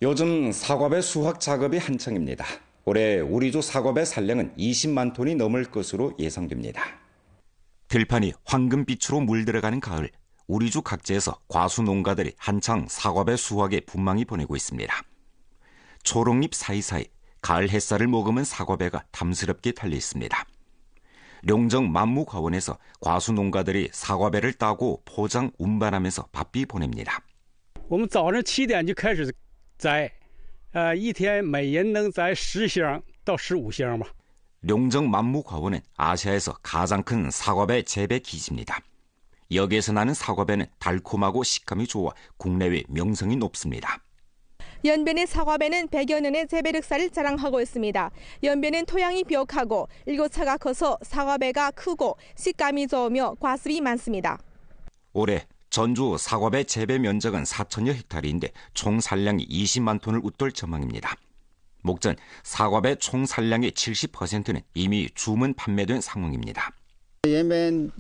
요즘 사과배 수확 작업이 한창입니다. 올해 우리주 사과배 산량은 20만 톤이 넘을 것으로 예상됩니다. 들판이 황금빛으로 물들어가는 가을, 우리주 각지에서 과수 농가들이 한창 사과배 수확에 분망이 보내고 있습니다. 초록잎 사이사이 가을 햇살을 머금은 사과배가 탐스럽게 달려 있습니다. 룡정 만무과원에서 과수 농가들이 사과배를 따고 포장 운반하면서 바삐 보냅니다. 我们早上7点就开始摘，一天每人能摘10箱到15箱吧。 룡정 만무과원은 아시아에서 가장 큰 사과배 재배 기지입니다. 여기에서 나는 사과배는 달콤하고 식감이 좋아 국내외 명성이 높습니다. 연변의 사과배는 100여 년의 재배력사를 자랑하고 있습니다. 연변은 토양이 비옥하고 일교차가 커서 사과배가 크고 식감이 좋으며 과습이 많습니다. 올해 전주 사과배 재배 면적은 4천여 헥타르인데 총 산량이 20만 톤을 웃돌 전망입니다. 목전 사과배 총 산량의 70%는 이미 주문 판매된 상황입니다. 原边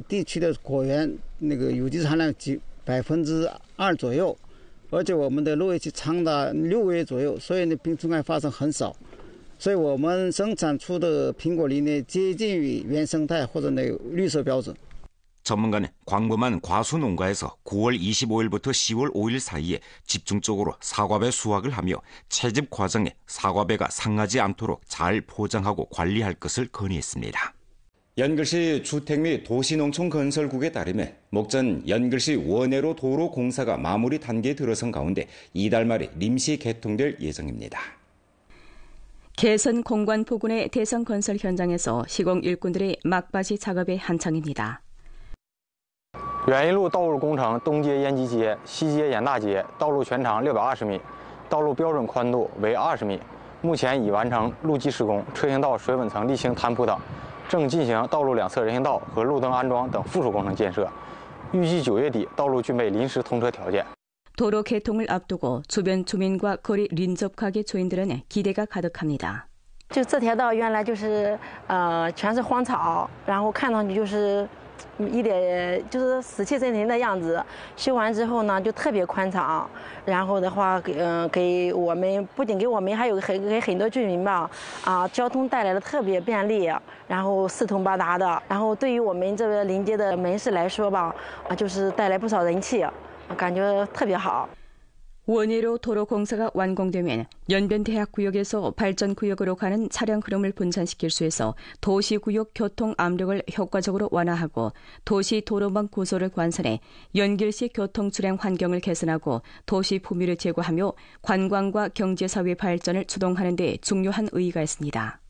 地区的果园有机产量2%左右，而且我们的落叶期长达6个月左右，所以病虫害发生很少，所以我们生产出的苹果梨接近于原生态或者绿色标准。 전문가는 광범한 과수 농가에서 9월 25일부터 10월 5일 사이에 집중적으로 사과배 수확을 하며 채집 과정에 사과배가 상하지 않도록 잘 포장하고 관리할 것을 건의했습니다. 연글시 주택 및 도시농촌 건설국에 따르면 목전 연글시 원해로 도로 공사가 마무리 단계에 들어선 가운데 이달 말에臨時 개통될 예정입니다. 개선 공관 부근의 대성 건설 현장에서 시공 일꾼들의 막바지 작업에 한창입니다. 远一路道路工程东街延吉街、西街延大街道路全长620米，道路标准宽度为20米，目前已完成路基施工、车行道水稳层沥青摊铺等，正进行道路两侧人行道和路灯安装等附属工程建设。预计9月底道路具备临时通车条件。 도로 개통을 앞두고 주변 주민과 거리邻접가게 주인들은 기대가 가득합니다. 就这条道原来就是全是荒草，然后看上去就是一点就是死气沉沉的样子。修完之后呢，就特别宽敞，然后的话给我们不仅给我们，还有给很多居民吧，交通带来了特别便利，然后四通八达的。然后对于我们这个临街的门市来说吧，就是带来不少人气，感觉特别好。 원예로 도로 공사가 완공되면 연변대학구역에서 발전구역으로 가는 차량 흐름을 분산시킬 수 있어 도시구역 교통 압력을 효과적으로 완화하고 도시 도로망 구조를 관선해 연길시 교통 주행 환경을 개선하고 도시 품위를 제고하며 관광과 경제사회 발전을 주동하는 데 중요한 의의가 있습니다.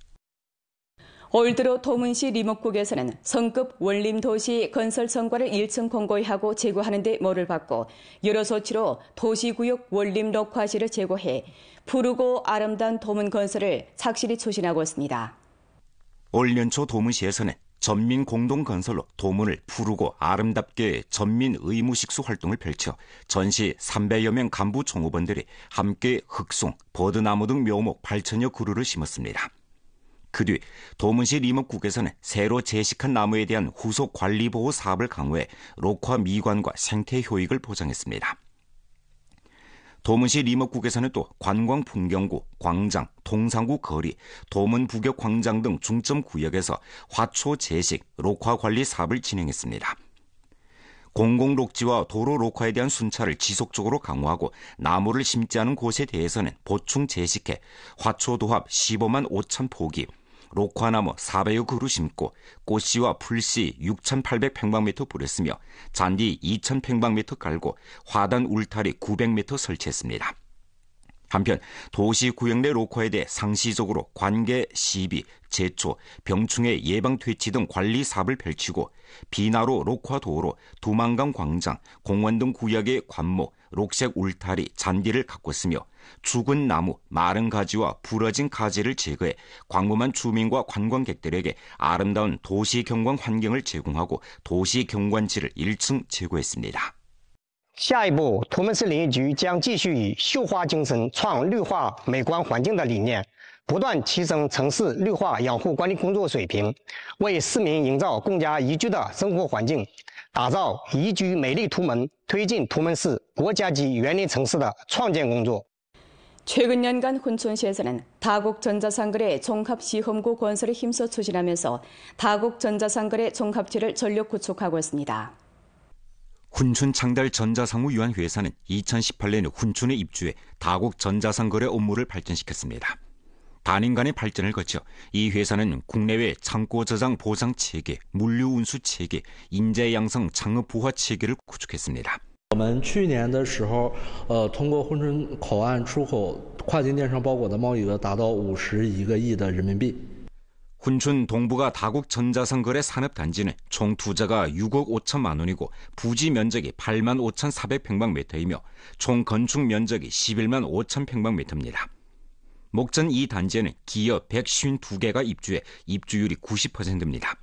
올 들어 도문시 리목국에서는 성급 원림도시 건설 성과를 1층 공고히 하고 제고하는 데 몰을 받고 여러 소치로 도시구역 원림 녹화지를 제고해 푸르고 아름다운 도문 건설을 착실히 추진하고 있습니다. 올 연초 도문시에서는 전민 공동 건설로 도문을 푸르고 아름답게 전민 의무식수 활동을 펼쳐 전시 300여 명 간부 종업원들이 함께 흑송, 버드나무 등 묘목 8천여 그루를 심었습니다. 그 뒤 도문시 리목국에서는 새로 제식한 나무에 대한 후속 관리 보호 사업을 강화해 녹화 미관과 생태 효익을 보장했습니다. 도문시 리목국에서는 또 관광 풍경구, 광장, 통상구 거리, 도문 부격 광장 등 중점 구역에서 화초 제식, 녹화 관리 사업을 진행했습니다. 공공록지와 도로 녹화에 대한 순찰을 지속적으로 강화하고 나무를 심지 않은 곳에 대해서는 보충 제식해 화초 도합 15만 5천 포기, 녹화나무 400여 그루 심고 꽃씨와 풀씨 6,800평방미터 뿌렸으며 잔디 2,000평방미터 깔고 화단 울타리 900m 설치했습니다. 한편 도시 구역 내 녹화에 대해 상시적으로 관계, 시비, 제초, 병충해 예방 퇴치 등 관리 사업을 펼치고 비나로 녹화 도로, 두만강 광장, 공원 등 구역의 관목, 녹색 울타리, 잔디를 가꿨으며 죽은 나무, 마른 가지와 부러진 가지를 제거해 광범한 주민과 관광객들에게 아름다운 도시 경관 환경을 제공하고 도시 경관지를 1층 제고했습니다. 下一步，图们市林业局将继续以绣花精神创绿化美观环境的理念，不断提升城市绿化养护管理工作水平，为市民营造更加宜居的生活环境，打造宜居美丽图们，推进图们市国家级园林城市的创建工作。 최근 년간 훈춘시에서는 다국전자상거래 종합시험구 건설에 힘써 추진하면서 다국전자상거래 종합체를 전력 구축하고 있습니다. 훈춘창달전자상무유한회사는 2018년 훈춘에 입주해 다국전자상거래 업무를 발전시켰습니다. 단인간의 발전을 거쳐 이 회사는 국내외 창고 저장 보상 체계, 물류 운수 체계, 인재 양성 창업 부화 체계를 구축했습니다. 我们去年的时候，通过珲春口岸出口跨境电商包裹的贸易额达到51个亿的人民币。 훈춘 동부가 다국전자상거래 산업단지는 총 투자가 6억 5천만 원이고 부지 면적이 8만 5,400평방미터이며 총 건축 면적이 11만 5천 평방미터입니다. 목전 이 단지에는 기업 152개가 입주해 입주율이 90%입니다.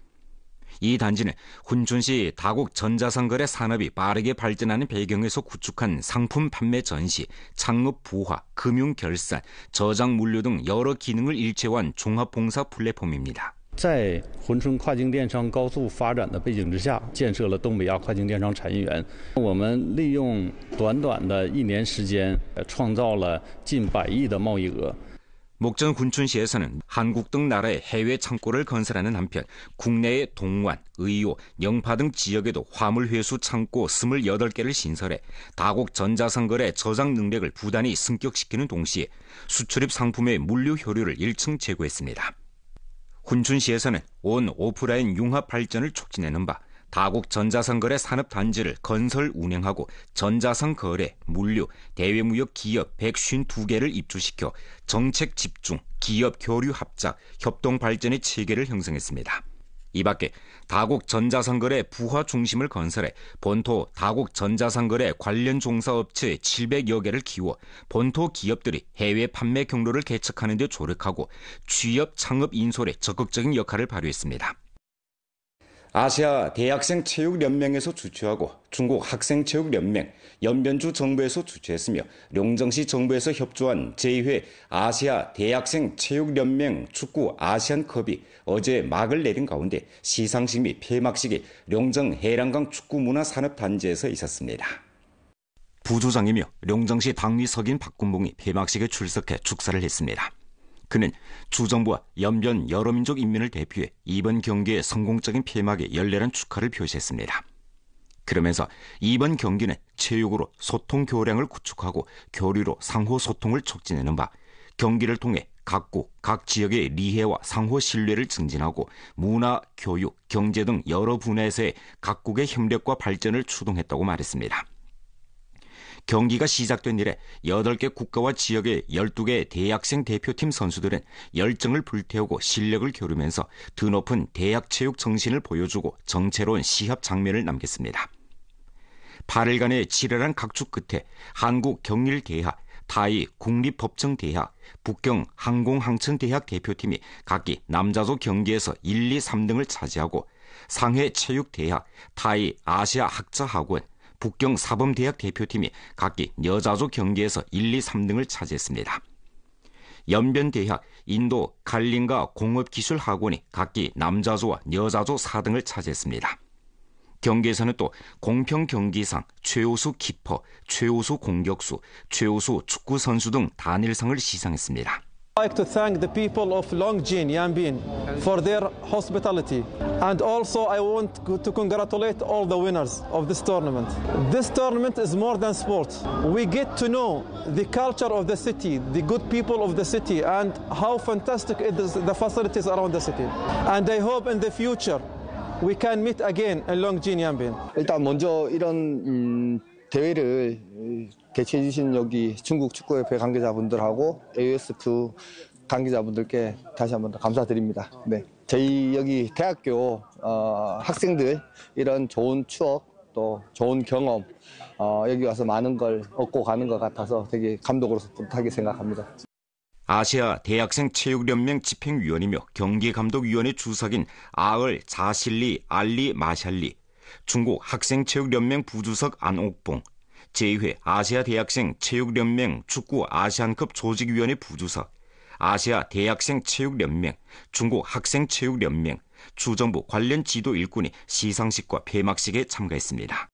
이 단지는 훈춘시 다국전자상거래 산업이 빠르게 발전하는 배경에서 구축한 상품 판매 전시, 창업 부화, 금융 결산, 저장 물류 등 여러 기능을 일체화한 종합봉사 플랫폼입니다. 在珲春跨境电商高速发展的背景之下，建设了东北亚跨境电商产业园。我们利用短短的1年时间，创造了近100亿的贸易额。 목전 훈춘시에서는 한국 등 나라의 해외 창고를 건설하는 한편 국내의 동완, 의호, 영파 등 지역에도 화물회수 창고 28개를 신설해 다국전자상거래 저장 능력을 부단히 승격시키는 동시에 수출입 상품의 물류 효율을 1층 제고했습니다. 훈춘시에서는 온 오프라인 융합 발전을 촉진하는 바 다국전자상거래 산업단지를 건설 운영하고 전자상 거래, 물류, 대외무역 기업 152개를 입주시켜 정책 집중, 기업 교류 합작, 협동 발전의 체계를 형성했습니다. 이 밖에 다국전자상거래 부화 중심을 건설해 본토 다국전자상거래 관련 종사업체 700여 개를 키워 본토 기업들이 해외 판매 경로를 개척하는 데 조력하고 취업 창업 인솔에 적극적인 역할을 발휘했습니다. 아시아 대학생 체육연맹에서 주최하고 중국 학생체육연맹, 연변주 정부에서 주최했으며 룡정시 정부에서 협조한 제2회 아시아 대학생 체육연맹 축구 아시안컵이 어제 막을 내린 가운데 시상식 및 폐막식이 룡정 해랑강 축구문화산업단지에서 있었습니다. 부조장이며 룡정시 당리 석인 박군봉이 폐막식에 출석해 축사를 했습니다. 그는 주정부와 연변 여러민족 인민을 대표해 이번 경기의 성공적인 폐막에 열렬한 축하를 표시했습니다. 그러면서 이번 경기는 체육으로 소통 교량을 구축하고 교류로 상호 소통을 촉진하는 바 경기를 통해 각국, 각 지역의 리해와 상호 신뢰를 증진하고 문화, 교육, 경제 등 여러 분야에서의 각국의 협력과 발전을 추동했다고 말했습니다. 경기가 시작된 이래 8개 국가와 지역의 12개 대학생 대표팀 선수들은 열정을 불태우고 실력을 겨루면서 드높은 대학체육 정신을 보여주고 정체로운 시합 장면을 남겼습니다. 8일간의 치열한 각축 끝에 한국경일대학, 타이 국립법정대학, 북경 항공항천대학 대표팀이 각기 남자조 경기에서 1, 2, 3등을 차지하고 상해체육대학, 타이 아시아학자학원, 북경 사범대학 대표팀이 각기 여자조 경기에서 1, 2, 3등을 차지했습니다. 연변대학, 인도 갈링가 공업기술학원이 각기 남자조와 여자조 4등을 차지했습니다. 경기에서는 또 공평경기상, 최우수 키퍼, 최우수 공격수, 최우수 축구선수 등 단일상을 시상했습니다. I'd like to thank the people of Longjin, Yanbin, for their hospitality. And also I want to congratulate all the winners of this tournament. This tournament is more than sport. We get to know the culture of the city, the good people of the city, and how fantastic it is, the facilities around the city. And I hope in the future we can meet again in Longjin, Yanbin. 일단 먼저 이런 대회를 개최해 주신 여기 중국 축구협회 관계자분들하고 AUSF 관계자분들께 다시 한번 더 감사드립니다. 네, 저희 여기 대학교 학생들 이런 좋은 추억 또 좋은 경험 여기 와서 많은 걸 얻고 가는 것 같아서 되게 감독으로서 뿌듯하게 생각합니다. 아시아 대학생 체육연맹 집행위원이며 경기감독위원회 주석인 아을 자실리 알리 마샬리, 중국 학생체육연맹 부주석 안옥봉, 제2회 아시아 대학생 체육연맹 축구 아시안컵 조직위원회 부주석, 아시아 대학생 체육연맹, 중국 학생체육연맹, 주정부 관련 지도 일꾼이 시상식과 폐막식에 참가했습니다.